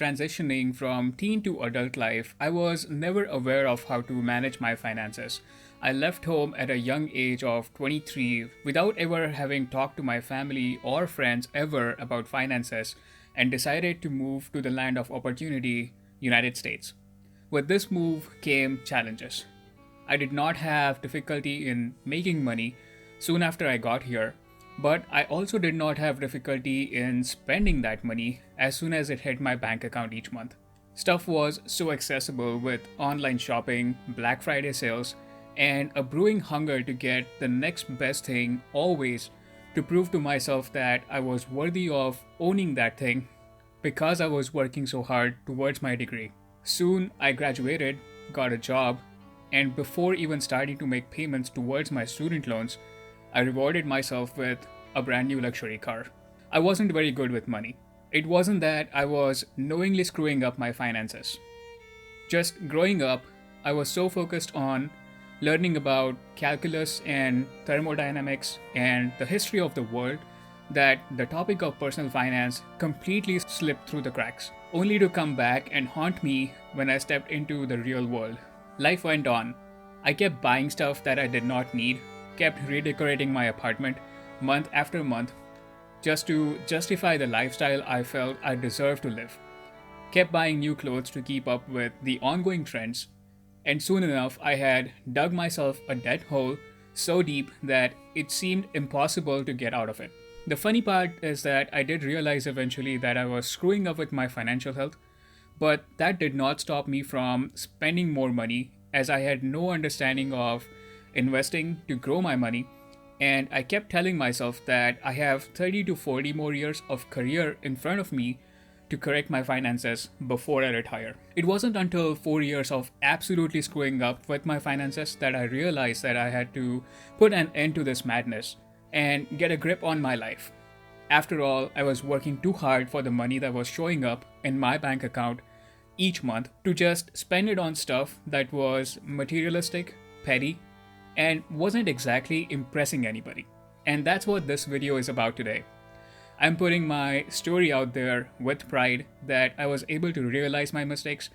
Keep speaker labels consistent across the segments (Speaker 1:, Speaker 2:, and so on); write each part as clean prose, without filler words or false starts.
Speaker 1: transitioning from teen to adult life, I was never aware of how to manage my finances. I left home at a young age of 23 without ever having talked to my family or friends ever about finances and decided to move to the land of opportunity, United States. With this move came challenges. I did not have difficulty in making money soon after I got here, but I also did not have difficulty in spending that money as soon as it hit my bank account each month. Stuff was so accessible with online shopping, Black Friday sales, and a brewing hunger to get the next best thing always to prove to myself that I was worthy of owning that thing because I was working so hard towards my degree. Soon I graduated, got a job, and before even starting to make payments towards my student loans, I rewarded myself with a brand new luxury car. I wasn't very good with money. It wasn't that I was knowingly screwing up my finances. Just growing up, I was so focused on learning about calculus and thermodynamics and the history of the world that the topic of personal finance completely slipped through the cracks, only to come back and haunt me when I stepped into the real world. Life went on. I kept buying stuff that I did not need, kept redecorating my apartment month after month just to justify the lifestyle I felt I deserved to live. Kept buying new clothes to keep up with the ongoing trends, and soon enough I had dug myself a debt hole so deep that it seemed impossible to get out of it. The funny part is that I did realize eventually that I was screwing up with my financial health, but that did not stop me from spending more money as I had no understanding of investing to grow my money, and I kept telling myself that I have 30 to 40 more years of career in front of me to correct my finances before I retire. It wasn't until 4 years of absolutely screwing up with my finances that I realized that I had to put an end to this madness and get a grip on my life. After all, I was working too hard for the money that was showing up in my bank account each month to just spend it on stuff that was materialistic, petty, and wasn't exactly impressing anybody. And that's what this video is about today. I'm putting my story out there with pride that I was able to realize my mistakes,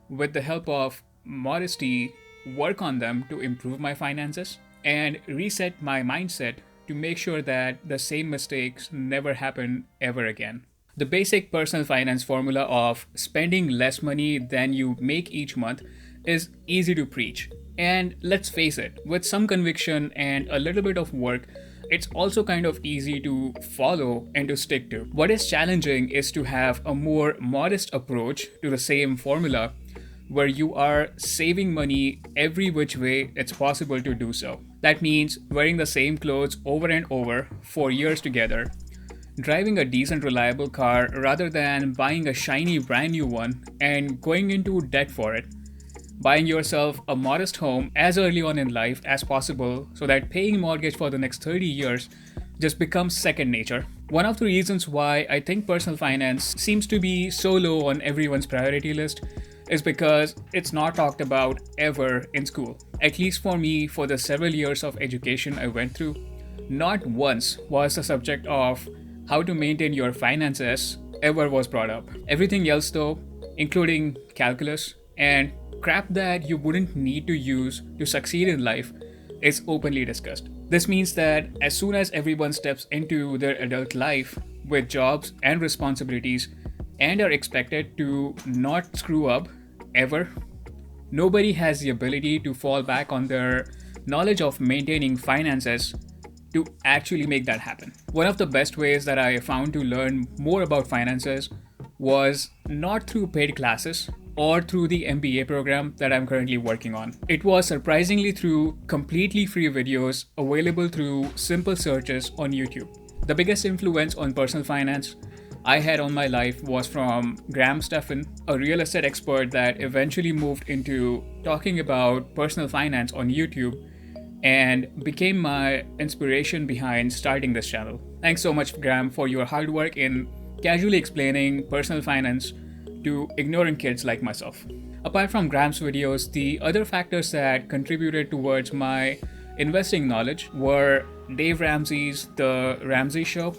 Speaker 1: with the help of modesty, work on them to improve my finances, and reset my mindset to make sure that the same mistakes never happen ever again. The basic personal finance formula of spending less money than you make each month is easy to preach. And let's face it, with some conviction and a little bit of work, it's also kind of easy to follow and to stick to. What is challenging is to have a more modest approach to the same formula where you are saving money every which way it's possible to do so. That means wearing the same clothes over and over for years together, driving a decent reliable car rather than buying a shiny brand new one and going into debt for it, buying yourself a modest home as early on in life as possible so that paying mortgage for the next 30 years just becomes second nature. One of the reasons why I think personal finance seems to be so low on everyone's priority list is because it's not talked about ever in school. At least for me, for the several years of education I went through, not once was the subject of how to maintain your finances ever was brought up. Everything else though, including calculus and crap that you wouldn't need to use to succeed in life, is openly discussed. This means that as soon as everyone steps into their adult life with jobs and responsibilities and are expected to not screw up ever, nobody has the ability to fall back on their knowledge of maintaining finances to actually make that happen. One of the best ways that I found to learn more about finances was not through paid classes or through the MBA program that I'm currently working on. It was surprisingly through completely free videos available through simple searches on YouTube. The biggest influence on personal finance I had on my life was from Stephan, a real estate expert that eventually moved into talking about personal finance on YouTube and became my inspiration behind starting this channel. Thanks so much, Graham, for your hard work in casually explaining personal finance to ignorant kids like myself. Apart from Graham's videos, the other factors that contributed towards my investing knowledge were Dave Ramsey's The Ramsey Show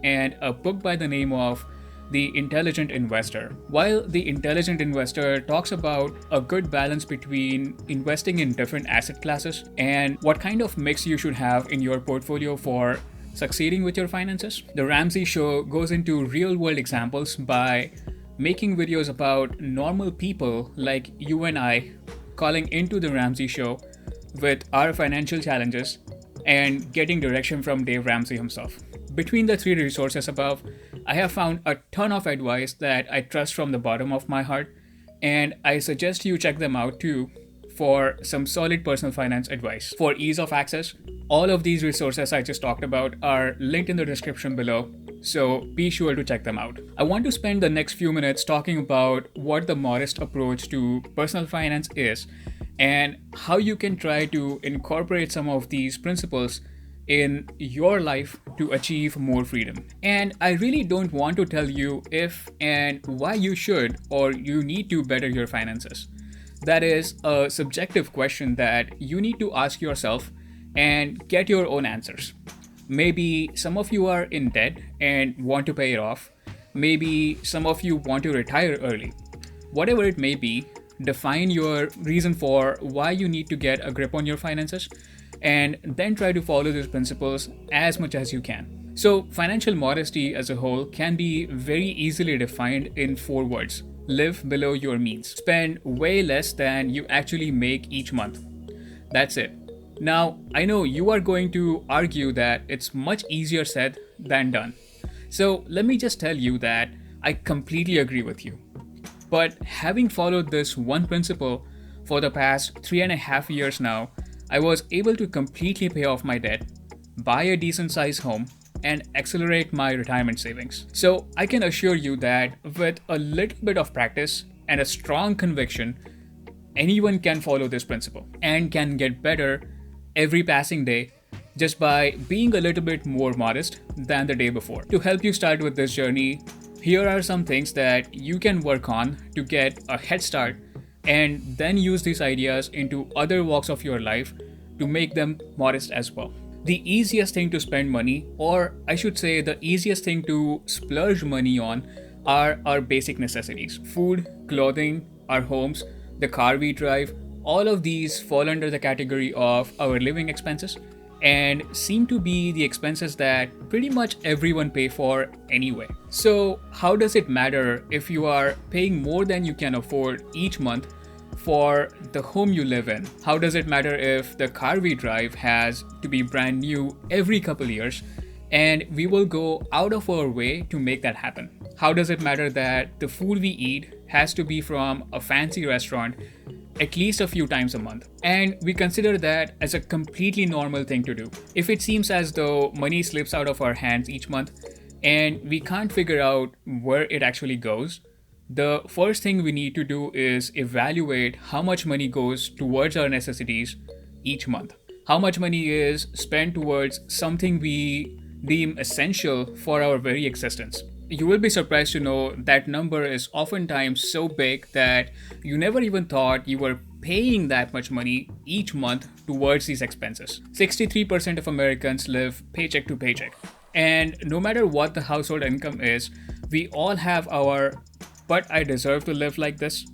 Speaker 1: and a book by the name of the intelligent investor. While the intelligent investor talks about a good balance between investing in different asset classes and what kind of mix you should have in your portfolio for succeeding with your finances, the Ramsey Show goes into real world examples by making videos about normal people like you and I calling into the Ramsey Show with our financial challenges and getting direction from Dave Ramsey himself. Between the three resources above, I have found a ton of advice that I trust from the bottom of my heart, and I suggest you check them out too for some solid personal finance advice. For ease of access, all of these resources I just talked about are linked in the description below, so be sure to check them out. I want to spend the next few minutes talking about what the modest approach to personal finance is and how you can try to incorporate some of these principles in your life to achieve more freedom. And I really don't want to tell you if and why you should or you need to better your finances. That is a subjective question that you need to ask yourself and get your own answers. Maybe some of you are in debt and want to pay it off. Maybe some of you want to retire early. Whatever it may be, define your reason for why you need to get a grip on your finances and then try to follow these principles as much as you can. So, financial modesty as a whole can be very easily defined in 4 words. Live below your means. Spend way less than you actually make each month. That's it. Now, I know you are going to argue that it's much easier said than done. So, let me just tell you that I completely agree with you. But having followed this one principle for the past 3.5 years now, I was able to completely pay off my debt, buy a decent sized home, and accelerate my retirement savings. So I can assure you that with a little bit of practice and a strong conviction, anyone can follow this principle and can get better every passing day just by being a little bit more modest than the day before. To help you start with this journey, here are some things that you can work on to get a head start and then use these ideas into other walks of your life to make them modest as well. The easiest thing to spend money, or I should say the easiest thing to splurge money on, are our basic necessities. Food, clothing, our homes, the car we drive, all of these fall under the category of our living expenses and seem to be the expenses that pretty much everyone pay for anyway. So how does it matter if you are paying more than you can afford each month for the home you live in? How does it matter if the car we drive has to be brand new every couple years and we will go out of our way to make that happen? How does it matter that the food we eat has to be from a fancy restaurant at least a few times a month? And we consider that as a completely normal thing to do. If it seems as though money slips out of our hands each month and we can't figure out where it actually goes, the first thing we need to do is evaluate how much money goes towards our necessities each month. How much money is spent towards something we deem essential for our very existence. You will be surprised to know that number is oftentimes so big that you never even thought you were paying that much money each month towards these expenses. 63% of Americans live paycheck to paycheck. And no matter what the household income is, we all have our "but I deserve to live like this"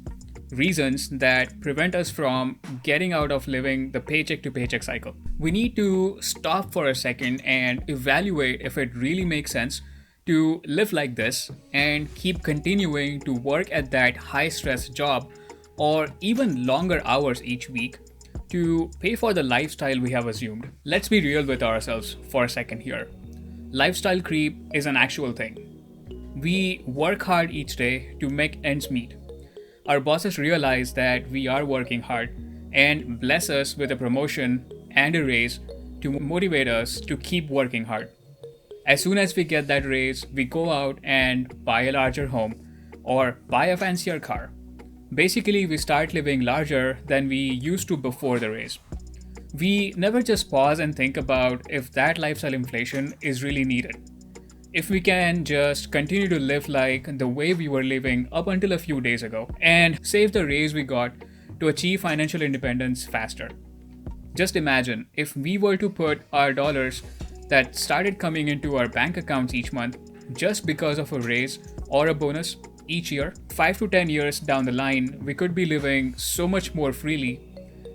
Speaker 1: reasons that prevent us from getting out of living the paycheck to paycheck cycle. We need to stop for a second and evaluate if it really makes sense to live like this and keep continuing to work at that high stress job or even longer hours each week to pay for the lifestyle we have assumed. Let's be real with ourselves for a second here. Lifestyle creep is an actual thing. We work hard each day to make ends meet. Our bosses realize that we are working hard and bless us with a promotion and a raise to motivate us to keep working hard. As soon as we get that raise, we go out and buy a larger home or buy a fancier car. Basically, we start living larger than we used to before the raise. We never just pause and think about if that lifestyle inflation is really needed. If we can just continue to live like the way we were living up until a few days ago and save the raise we got to achieve financial independence faster. Just imagine if we were to put our dollars that started coming into our bank accounts each month just because of a raise or a bonus each year, 5 to 10 years down the line, we could be living so much more freely,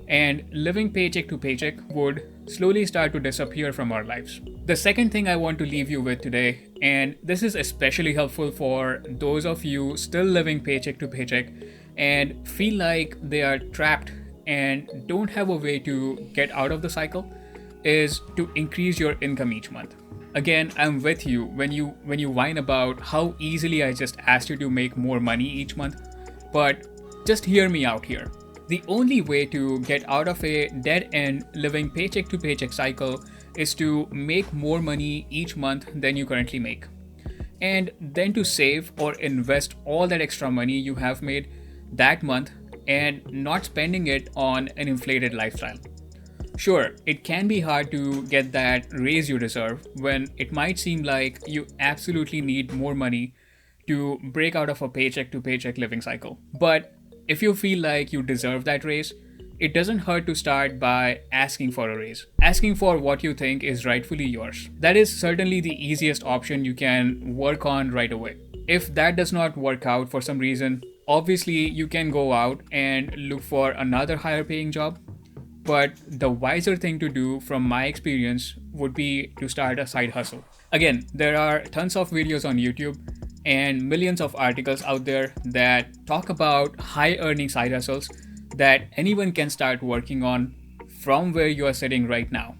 Speaker 1: and living paycheck to paycheck would slowly start to disappear from our lives. The second thing I want to leave you with today, and this is especially helpful for those of you still living paycheck to paycheck and feel like they are trapped and don't have a way to get out of the cycle, is to increase your income each month. Again, I'm with you when you whine about how easily I just asked you to make more money each month, but just hear me out here. The only way to get out of a dead-end living paycheck to paycheck cycle is to make more money each month than you currently make, and then to save or invest all that extra money you have made that month and not spending it on an inflated lifestyle. Sure, it can be hard to get that raise you deserve when it might seem like you absolutely need more money to break out of a paycheck to paycheck living cycle. But if you feel like you deserve that raise, it doesn't hurt to start by asking for a raise. Asking for what you think is rightfully yours. That is certainly the easiest option you can work on right away. If that does not work out for some reason, obviously you can go out and look for another higher paying job. But the wiser thing to do, from my experience, would be to start a side hustle. Again, there are tons of videos on YouTube and millions of articles out there that talk about high earning side hustles that anyone can start working on from where you are sitting right now.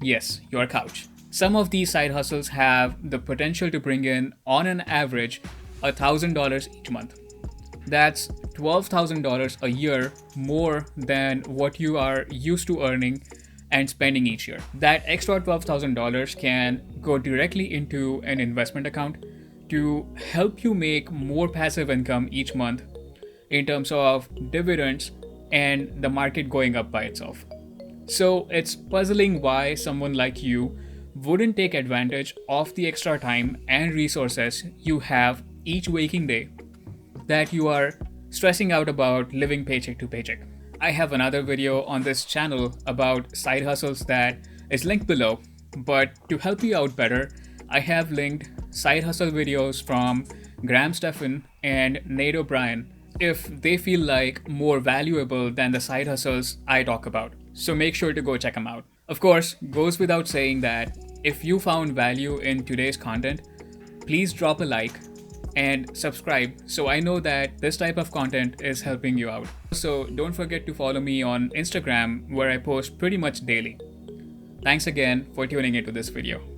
Speaker 1: Yes, your couch. Some of these side hustles have the potential to bring in, on an average, $1,000 each month. That's $12,000 a year more than what you are used to earning and spending each year. That extra $12,000 can go directly into an investment account to help you make more passive income each month in terms of dividends and the market going up by itself. So it's puzzling why someone like you wouldn't take advantage of the extra time and resources you have each waking day that you are stressing out about living paycheck to paycheck. I have another video on this channel about side hustles that is linked below, but to help you out better, I have linked side hustle videos from Stephan and Nate O'Brien if they feel like more valuable than the side hustles I talk about. So make sure to go check them out. Of course, goes without saying that if you found value in today's content, please drop a like and subscribe so I know that this type of content is helping you out. So don't forget to follow me on Instagram, where I post pretty much daily. Thanks again for tuning into this video.